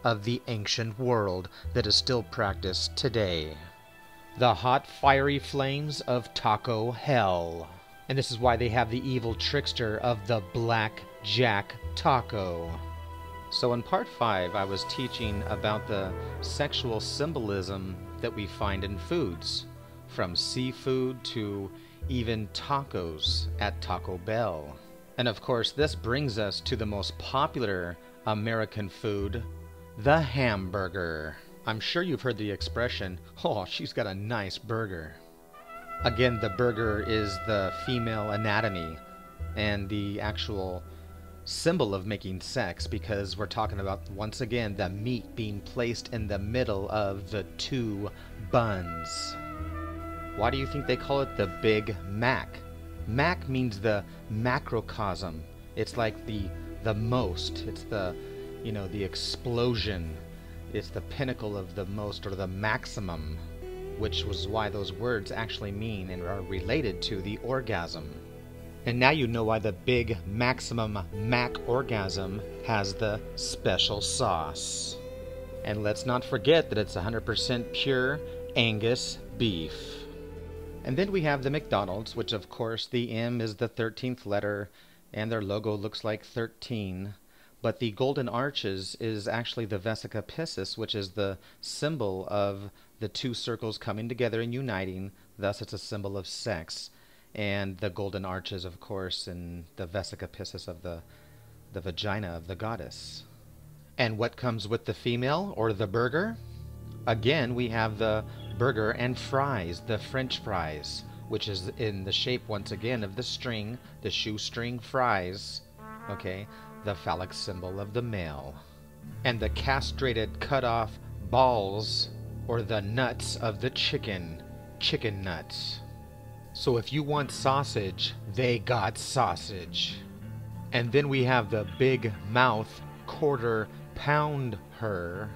of the ancient world that is still practiced today. The hot fiery flames of taco hell. And this is why they have the evil trickster of the Black Jack Taco. So in part 5, I was teaching about the sexual symbolism that we find in foods, from seafood to even tacos at Taco Bell. And of course, this brings us to the most popular American food, the hamburger. I'm sure you've heard the expression, "Oh, she's got a nice burger." Again, the burger is the female anatomy and the actual symbol of making sex, because we're talking about, once again, the meat being placed in the middle of the two buns. Why do you think they call it the Big Mac? Mac means the macrocosm. It's like the most. It's the, the explosion. It's the pinnacle of the most, or the maximum, which was why those words actually mean and are related to the orgasm. And now you know why the Big Maximum Mac orgasm has the special sauce. And let's not forget that it's 100% pure Angus beef. And then we have the McDonald's, which of course the M is the 13th letter, and their logo looks like 13. But the golden arches is actually the Vesica Piscis, which is the symbol of the two circles coming together and uniting. Thus it's a symbol of sex. And the golden arches, of course, and the Vesica Piscis of the vagina of the goddess. And what comes with the female, or the burger? Again, we have the burger and fries, the French fries, which is in the shape, once again, of the string, the shoestring fries, okay, the phallic symbol of the male. And the castrated, cut-off balls, or the nuts of the chicken nuts. So if you want sausage, they got sausage. And then we have the big mouth quarter pound her.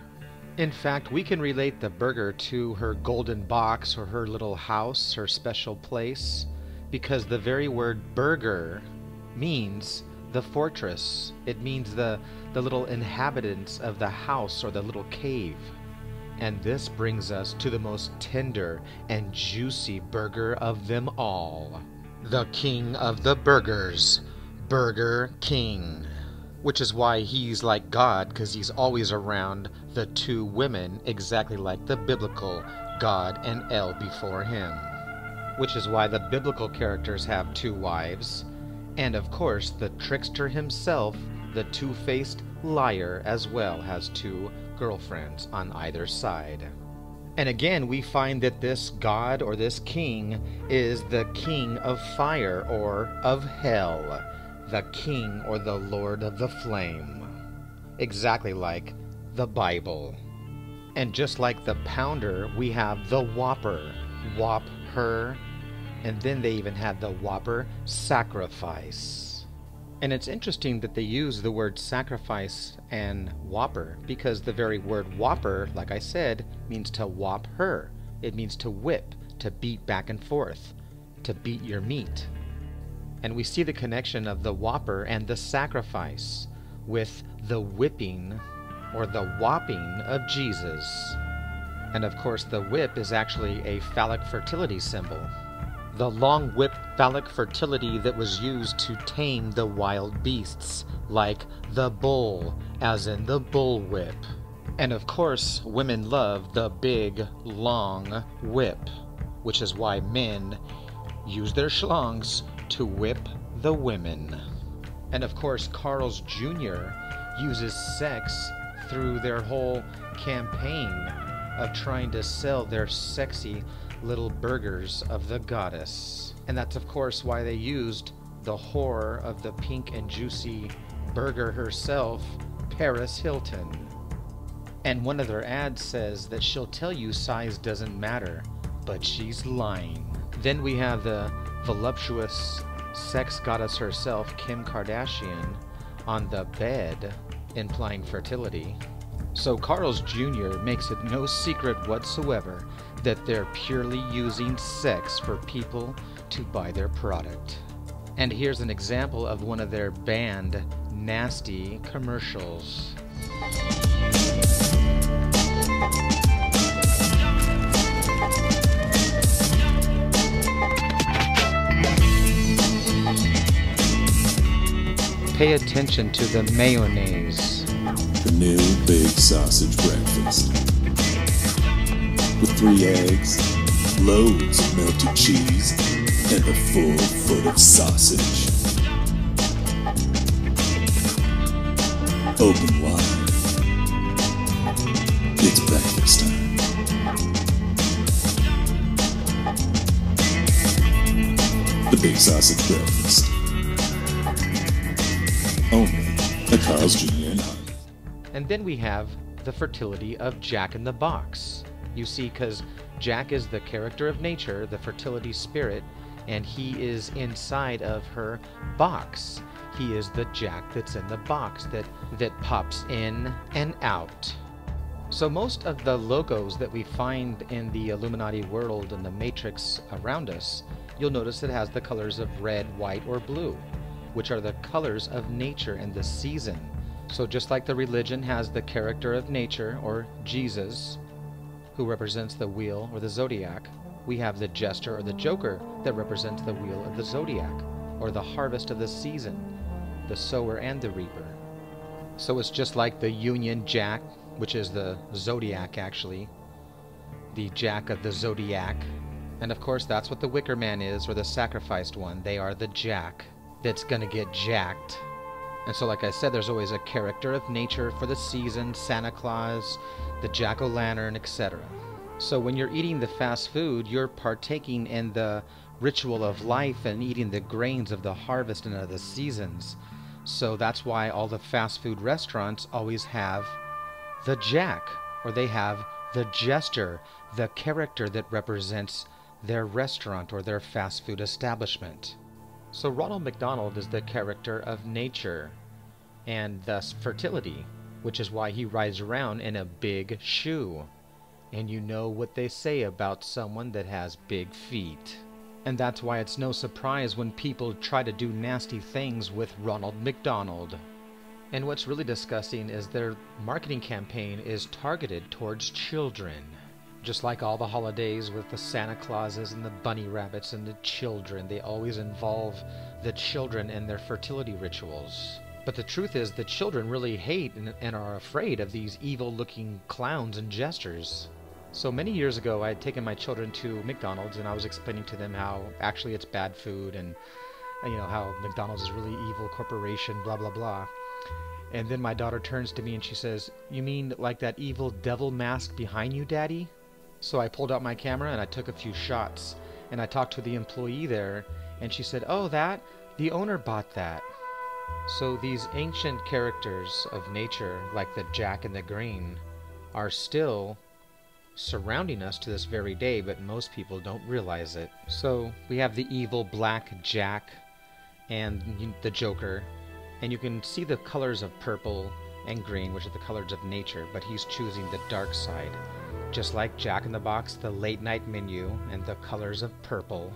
In fact, we can relate the burger to her golden box, or her little house, her special place, because the very word burger means the fortress. It means the little inhabitants of the house, or the little cave. And this brings us to the most tender and juicy burger of them all. The king of the burgers, Burger King. Which is why he's like God, because he's always around the two women, exactly like the biblical God and El before him. Which is why the biblical characters have two wives. And of course, the trickster himself, the two-faced liar, as well, has two girlfriends on either side. And again, we find that this God, or this king, is the king of fire, or of hell. The king, or the lord of the flame. Exactly like the Bible. And just like the pounder, we have the Whopper, Whop her, and then they even had the Whopper sacrifice. And it's interesting that they use the word sacrifice and Whopper, because the very word Whopper, like I said, means to whop her. It means to whip, to beat back and forth, to beat your meat. And we see the connection of the Whopper and the sacrifice with the whipping, or the whopping, of Jesus. And of course, the whip is actually a phallic fertility symbol. The long whip phallic fertility that was used to tame the wild beasts, like the bull, as in the bull whip. And of course, women love the big, long whip, which is why men use their schlongs to whip the women. And of course, Carl's Jr. uses sex through their whole campaign of trying to sell their sexy little burgers of the goddess. And that's of course why they used the whore of the pink and juicy burger herself, Paris Hilton. And one of their ads says that she'll tell you size doesn't matter, but she's lying. Then we have the voluptuous sex goddess herself, Kim Kardashian, on the bed, implying fertility. So Carl's Jr. makes it no secret whatsoever that they're purely using sex for people to buy their product. And here's an example of one of their banned nasty commercials. pay attention to the mayonnaise. The new big sausage breakfast. With 3 eggs, loads of melted cheese, and a full foot of sausage. Open wide. It's breakfast time. The big sausage breakfast. Only at Carl's Jr. and High. And then we have the fertility of Jack in the Box. You see, because Jack is the character of nature, the fertility spirit, and he is inside of her box. He is the Jack that's in the box that pops in and out. So most of the logos that we find in the Illuminati world and the Matrix around us, you'll notice it has the colors of red, white, or blue, which are the colors of nature and the season. So just like the religion has the character of nature, or Jesus, who represents the wheel or the zodiac, we have the jester or the joker that represents the wheel of the zodiac, or the harvest of the season, the sower and the reaper. So it's just like the Union Jack, which is the zodiac actually, the Jack of the zodiac. And of course that's what the Wicker Man is, or the sacrificed one. They are the Jack that's gonna get jacked. And so like I said, there's always a character of nature for the season, Santa Claus, the jack-o'-lantern, etc. So when you're eating the fast food, you're partaking in the ritual of life and eating the grains of the harvest and of the seasons. So that's why all the fast food restaurants always have the Jack, or they have the jester, the character that represents their restaurant or their fast food establishment. So Ronald McDonald is the character of nature, and thus fertility, which is why he rides around in a big shoe. And you know what they say about someone that has big feet. And that's why it's no surprise when people try to do nasty things with Ronald McDonald. And what's really disgusting is their marketing campaign is targeted towards children. Just like all the holidays with the Santa Clauses and the bunny rabbits and the children, they always involve the children in their fertility rituals. But the truth is the children really hate and are afraid of these evil-looking clowns and jesters. So many years ago I had taken my children to McDonald's and I was explaining to them how actually it's bad food and you know how McDonald's is really evil corporation, blah blah blah. And then my daughter turns to me and she says, "You mean like that evil devil mask behind you, Daddy?" So I pulled out my camera and I took a few shots, and I talked to the employee there, and she said, "Oh, the owner bought that." So these ancient characters of nature, like the Jack and the Green, are still surrounding us to this very day, but most people don't realize it. So we have the evil Black Jack and the Joker, and you can see the colors of purple and green, which are the colors of nature, but he's choosing the dark side. Just like Jack in the Box, the late night menu, and the colors of purple.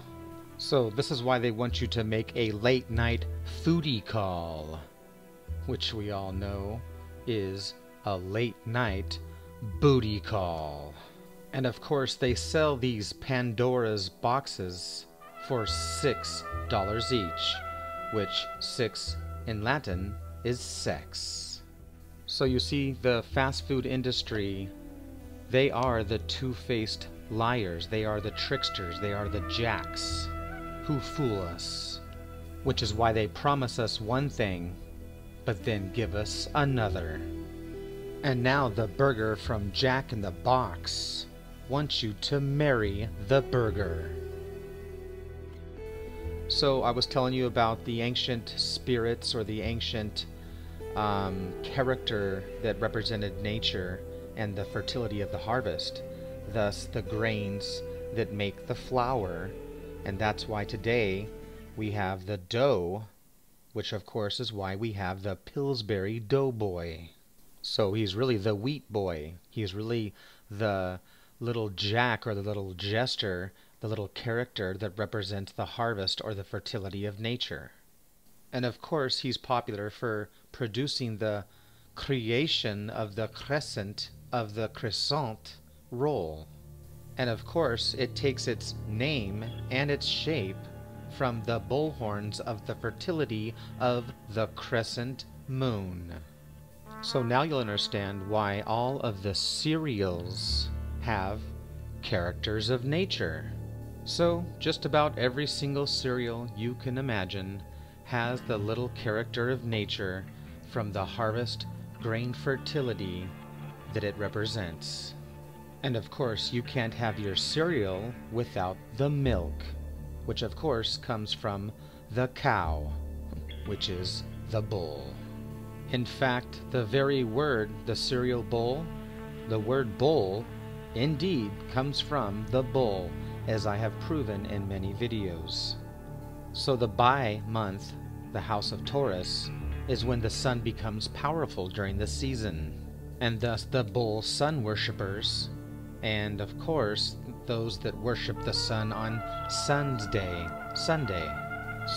So this is why they want you to make a late night foodie call, which we all know is a late night booty call. And of course they sell these Pandora's boxes for $6 each, which 6 in Latin is sex. So you see, the fast food industry, they are the two-faced liars, they are the tricksters, they are the jacks who fool us, which is why they promise us one thing, but then give us another. And now the burger from Jack in the Box wants you to marry the burger. So I was telling you about the ancient spirits, or the ancient character that represented nature and the fertility of the harvest, thus the grains that make the flour. And that's why today we have the dough, which of course is why we have the Pillsbury Doughboy. So he's really the wheat boy. He's really the little Jack, or the little jester, the little character that represents the harvest or the fertility of nature. And of course he's popular for producing the creation of the crescent of the croissant roll. And of course it takes its name and its shape from the bull horns of the fertility of the crescent moon. So now you'll understand why all of the cereals have characters of nature. So just about every single cereal you can imagine has the little character of nature from the harvest grain fertility that it represents. And of course, you can't have your cereal without the milk, which of course comes from the cow, which is the bull. In fact, the very word, the cereal bowl, the word bull, indeed comes from the bull, as I have proven in many videos. So the Bai month, the house of Taurus, is when the sun becomes powerful during the season, and thus the bull sun worshippers, and of course those that worship the sun on Sunday.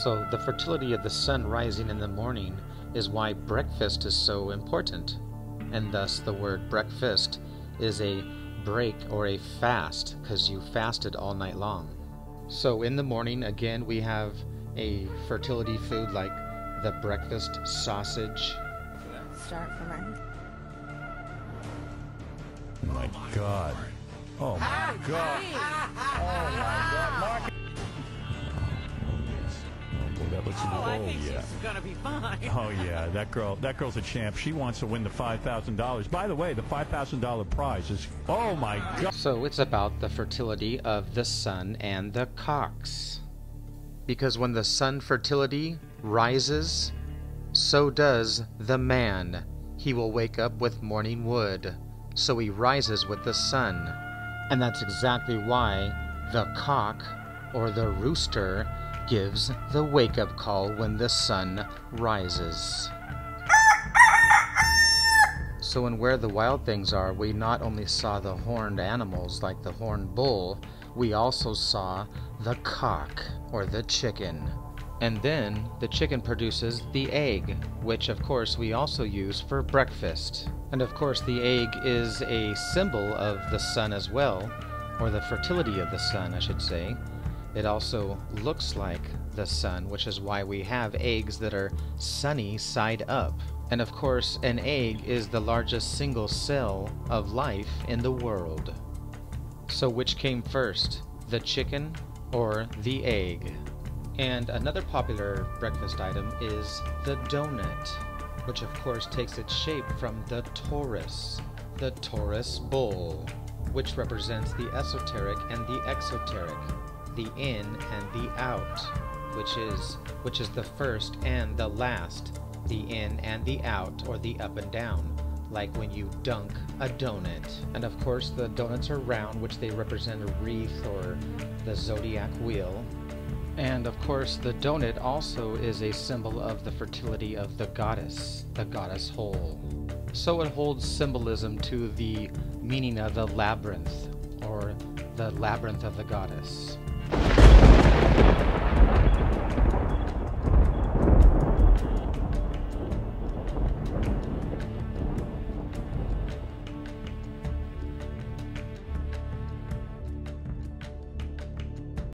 So the fertility of the sun rising in the morning is why breakfast is so important, and thus the word breakfast is a break or a fast, because you fasted all night long. So in the morning, again, we have a fertility food like the breakfast sausage. Start for mine. Oh my God. Oh my God. Oh my God. Mark. Oh boy, that looks I think she's gonna be fine. Oh yeah, that girl's a champ. She wants to win the $5,000. By the way, the $5,000 prize is, oh my God. So it's about the fertility of the sun and the cocks. Because when the sun fertility rises, so does the man. He will wake up with morning wood, so he rises with the sun. And that's exactly why the cock, or the rooster, gives the wake-up call when the sun rises. So in Where the Wild Things Are, we not only saw the horned animals like the horned bull, we also saw the cock, or the chicken. And then the chicken produces the egg, which of course we also use for breakfast. And of course the egg is a symbol of the sun as well, or the fertility of the sun, I should say. It also looks like the sun, which is why we have eggs that are sunny side up. And of course, an egg is the largest single cell of life in the world. So which came first, the chicken or the egg? And another popular breakfast item is the donut, which of course takes its shape from the Taurus bull, which represents the esoteric and the exoteric, the in and the out, which is the first and the last, the in and the out, or the up and down, like when you dunk a donut. And of course the donuts are round, which they represent a wreath or the zodiac wheel. And of course the donut also is a symbol of the fertility of the goddess whole. So it holds symbolism to the meaning of the labyrinth, or the labyrinth of the goddess.